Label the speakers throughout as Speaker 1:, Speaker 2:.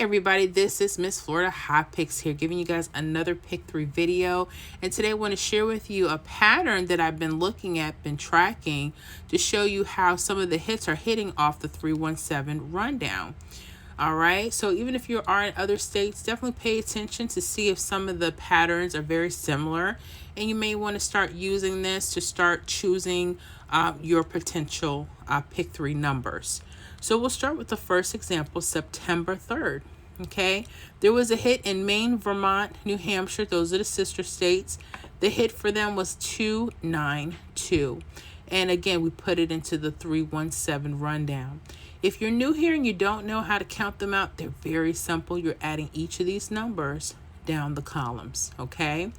Speaker 1: everybody, this is Miss Florida Hot Picks here, giving you guys another Pick 3 video. And today I want to share with you a pattern that I've been looking at, been tracking, to show you how some of the hits are hitting off the 317 rundown. All right, so even if you are in other states, definitely pay attention to see if some of the patterns are very similar. And you may want to start using this to start choosing your potential Pick 3 numbers. So we'll start with the first example, September 3rd. Okay, there was a hit in Maine, Vermont, New Hampshire. Those are the sister states. The hit for them was 292. And again, we put it into the 317 rundown. If you're new here and you don't know how to count them out, they're very simple. You're adding each of these numbers down the columns, okay?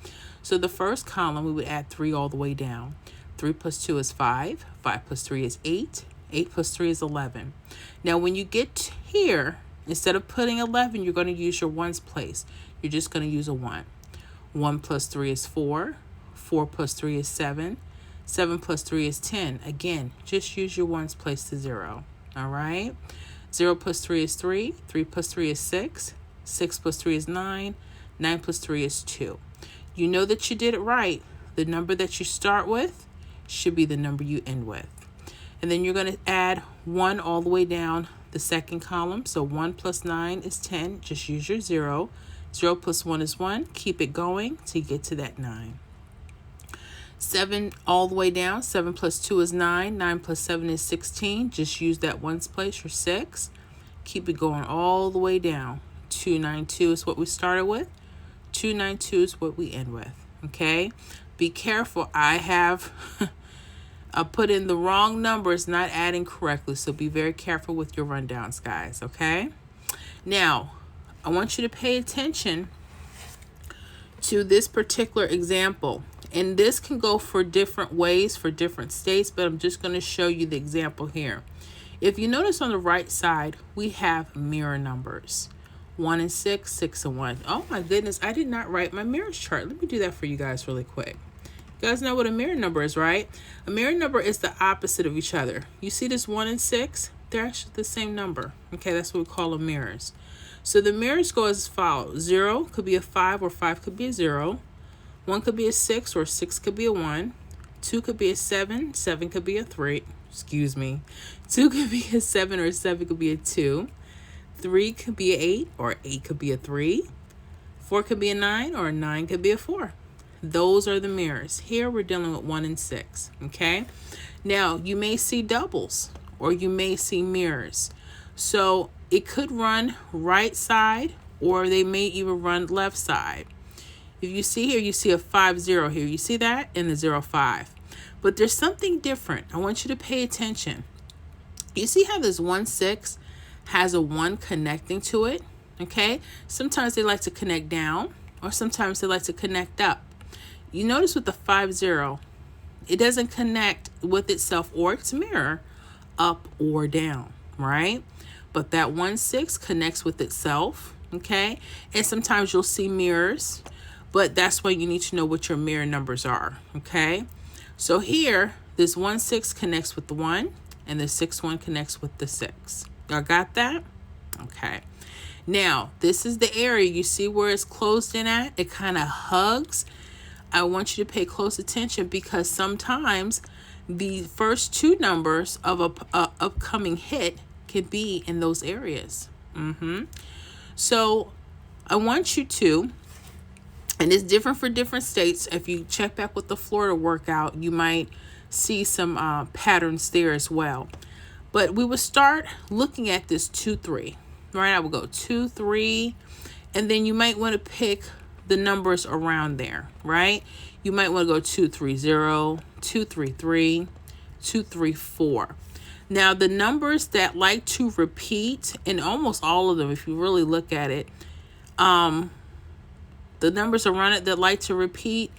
Speaker 1: So the first column, we would add 3 all the way down. 3 plus 2 is 5. 5 plus 3 is 8. 8 plus 3 is 11. Now, when you get here, instead of putting 11, you're going to use your ones place. You're just going to use a 1. 1 plus 3 is 4. 4 plus 3 is 7. 7 plus 3 is 10. Again, just use your ones place to 0. All right? 0 plus 3 is 3. 3 plus 3 is 6. 6 plus 3 is 9. 9 plus 3 is 2. You know that you did it right. The number that you start with should be the number you end with. And then you're going to add 1 all the way down the second column. So 1 plus 9 is 10. Just use your 0. 0 plus 1 is 1. Keep it going till you get to that 9. 7 all the way down. 7 plus 2 is 9. 9 plus 7 is 16. Just use that ones place, your 6. Keep it going all the way down. 292 is what we started with. 292 is what we end with. Okay? Be careful. I have... I put in the wrong numbers, not adding correctly. So be very careful with your rundowns, guys, okay? Now, I want you to pay attention to this particular example. And this can go for different ways for different states, but I'm just going to show you the example here. If you notice on the right side, we have mirror numbers. 1 and 6, 6 and 1. Oh my goodness, I did not write my mirrors chart. Let me do that for you guys really quick. You guys know what a mirror number is, right? A mirror number is the opposite of each other. You see this 1 and 6? They're actually the same number. Okay, that's what we call them mirrors. So the mirrors go as follows. 0 could be a 5 or 5 could be a 0. 1 could be a 6 or 6 could be a 1. 2 could be a 7. 7 could be a 3. Excuse me. 2 could be a 7 or 7 could be a 2. 3 could be an 8 or 8 could be a 3. 4 could be a 9 or a 9 could be a 4. Those are the mirrors. Here we're dealing with 1 and 6, okay? Now, you may see doubles or you may see mirrors. So it could run right side or they may even run left side. If you see here, you see a 5-0 here. You see that? And the 0-5. But there's something different. I want you to pay attention. You see how this 1-6 has a 1 connecting to it, okay? Sometimes they like to connect down or sometimes they like to connect up. You notice with the 5-0, it doesn't connect with itself or its mirror up or down, right? But that 1-6 connects with itself, okay? And sometimes you'll see mirrors, but that's why you need to know what your mirror numbers are, okay? So here, this 1-6 connects with the 1, and the 6-1 connects with the 6. Y'all got that? Okay. Now, this is the area. You see where it's closed in at? It kind of hugs. I want you to pay close attention because sometimes the first 2 numbers of a upcoming hit can be in those areas. So I want you to, and it's different for different states. If you check back with the Florida workout, you might see some patterns there as well. But we would start looking at this 2-3, right? I would go 2-3, and then you might want to pick the numbers around there, right? You might want to go 2-3-0, 2-3-3, 2-3-4. Now, the numbers that like to repeat, and almost all of them, if you really look at it, the numbers around it that like to repeat,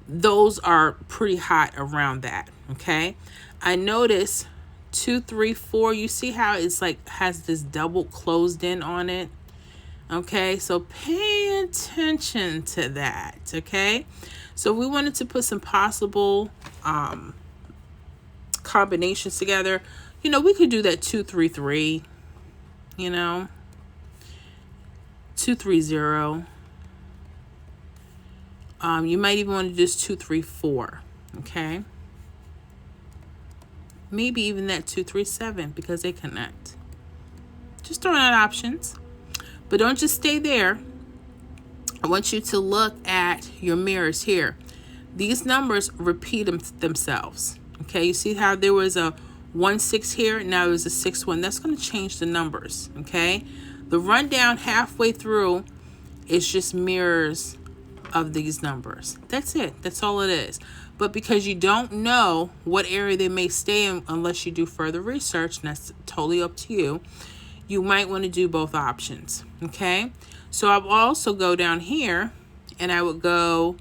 Speaker 1: those are pretty hot around that, okay? I notice 2-3-4, you see how it's like has this double closed in on it? Okay, so pay attention to that, okay? So we wanted to put some possible combinations together. You know, we could do that 2-3-3, you know. 230. You might even want to do just 234. Okay. Maybe even that 237 because they connect. Just throwing out options. But don't just stay there. I want you to look at your mirrors here. These numbers repeat themselves. Okay, you see how there was a 1-6 here, now there's a 6-1. That's going to change the numbers. Okay, the rundown halfway through is just mirrors of these numbers. That's it. That's all it is. But because you don't know what area they may stay in unless you do further research, and that's totally up to you, you might want to do both options. Okay, so I'll also go down here and I would go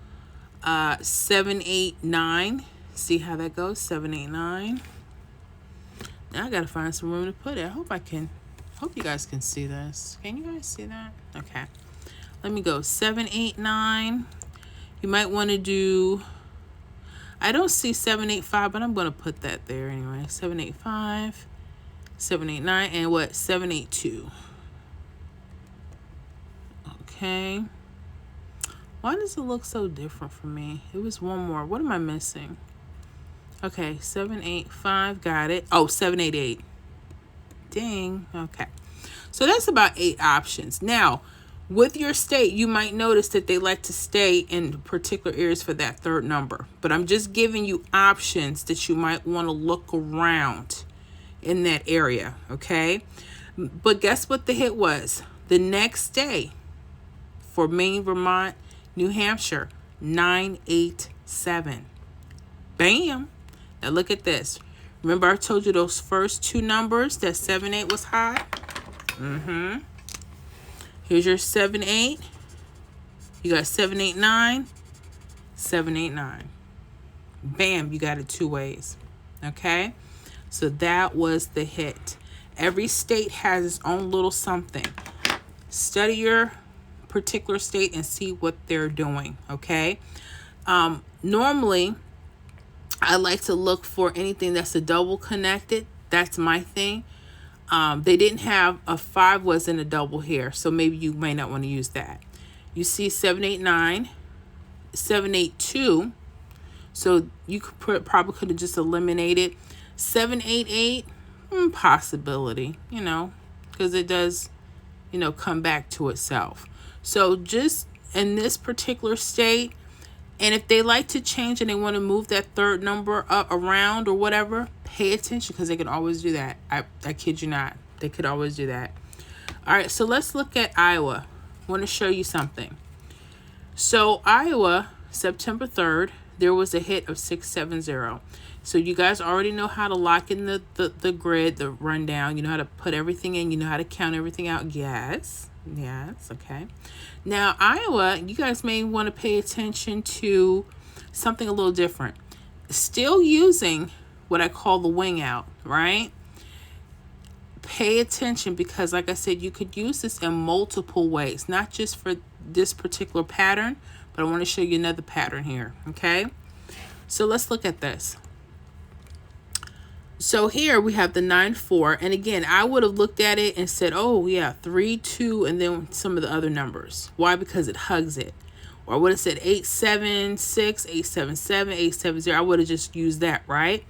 Speaker 1: 7, 8, 9. See how that goes? 7, 8, 9. Now I gotta find some room to put it. I hope you guys can see this. Can you guys see that? Okay, let me go 7, 8, 9. You might want to do, I don't see 7, 8, 5, but I'm going to put that there anyway. 7, 8, 5, 7, 8, 9, and what? 7, 8, 2. Okay. Why does it look so different for me? It was one more. What am I missing? Okay, 7, 8, 5. Got it. Oh, 7, 8, 8. Dang. Okay. So that's about 8 options. Now, with your state, you might notice that they like to stay in particular areas for that third number. But I'm just giving you options that you might want to look around in that area, okay? But guess what the hit was? The next day for Maine, Vermont, New Hampshire, 987. Bam! Now look at this. Remember I told you those first two numbers, that 7, 8 was hot? Here's your 7, 8. You got 7, 8, 9. 7, 8, 9. Bam, you got it 2 ways. Okay? So that was the hit. Every state has its own little something. Study your particular state and see what they're doing. Okay? Normally, I like to look for anything that's a double connected. That's my thing. They didn't have a 5 was in a double here, so maybe you may not want to use that. You see 7, 8, 9, 7, 8, 2. So you probably could have just eliminated 7, 8, 8. Possibility, because it does, come back to itself. So just in this particular state, and if they like to change and they want to move that third number up around or whatever, pay attention because they can always do that. I kid you not. They could always do that. All right, so let's look at Iowa. I want to show you something. So Iowa, September 3rd, there was a hit of 670. So you guys already know how to lock in the grid, the rundown. You know how to put everything in. You know how to count everything out. Yes, okay. Now, Iowa, you guys may want to pay attention to something a little different. Still using what I call the wing out, right? Pay attention because, like I said, you could use this in multiple ways, not just for this particular pattern, but I want to show you another pattern here, okay? So let's look at this. So here we have the 9, 4. And again, I would have looked at it and said, oh, yeah, 3, 2, and then some of the other numbers. Why? Because it hugs it. Or I would have said 8, 7, 6, 8, 7, 7, 8, 7, 0. I would have just used that, right?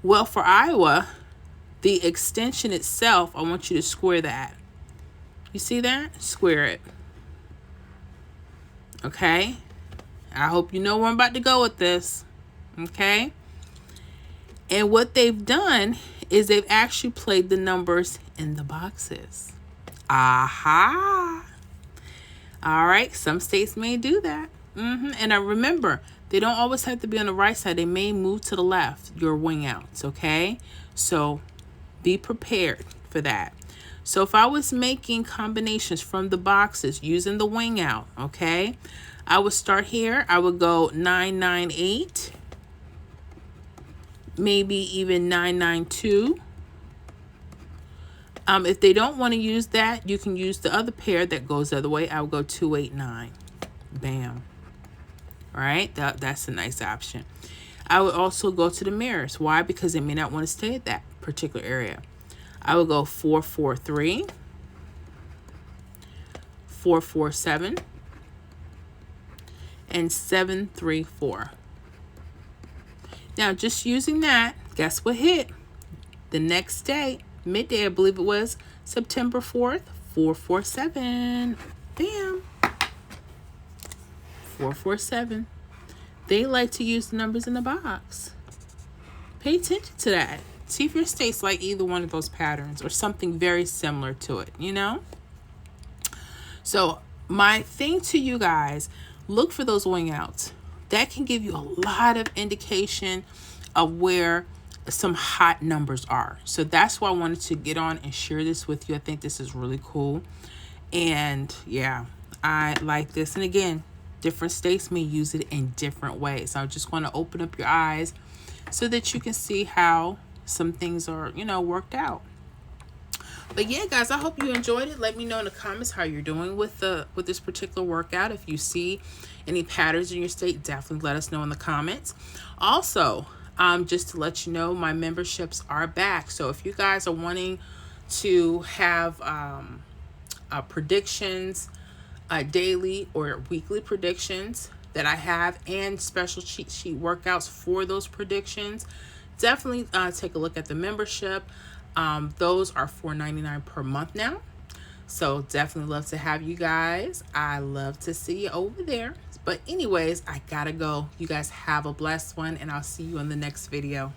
Speaker 1: Well, for Iowa, the extension itself, I want you to square that. You see that? Square it. Okay? I hope you know where I'm about to go with this. Okay? And what they've done is they've actually played the numbers in the boxes. Aha! All right, some states may do that. And I remember, they don't always have to be on the right side. They may move to the left, your wing outs, okay? So be prepared for that. So if I was making combinations from the boxes using the wing out, okay, I would start here. I would go 9, 9, 8. Maybe even 9, 9, 2. If they don't want to use that, you can use the other pair that goes the other way. I would go 2, 8, 9. Bam. All right, that's a nice option. I would also go to the mirrors. Why? Because they may not want to stay at that particular area. I would go 4, 4, 3. 447, and 734. Now, just using that, guess what hit? The next day, midday, I believe it was September 4th, 447. Bam. 447. They like to use the numbers in the box. Pay attention to that. See if your state's like either one of those patterns or something very similar to it, you know? So my thing to you guys, look for those wing outs. That can give you a lot of indication of where some hot numbers are. So that's why I wanted to get on and share this with you. I think this is really cool. And yeah, I like this. And again, different states may use it in different ways. So I just want to open up your eyes so that you can see how some things are, you know, worked out. But yeah, guys, I hope you enjoyed it. Let me know in the comments how you're doing with this particular workout. If you see any patterns in your state, definitely let us know in the comments. Also, just to let you know, my memberships are back. So if you guys are wanting to have predictions, daily or weekly predictions that I have, and special cheat sheet workouts for those predictions, definitely take a look at the membership. Those are $4.99 per month now. So definitely love to have you guys. I love to see you over there. But anyways, I gotta go. You guys have a blessed one, and I'll see you in the next video.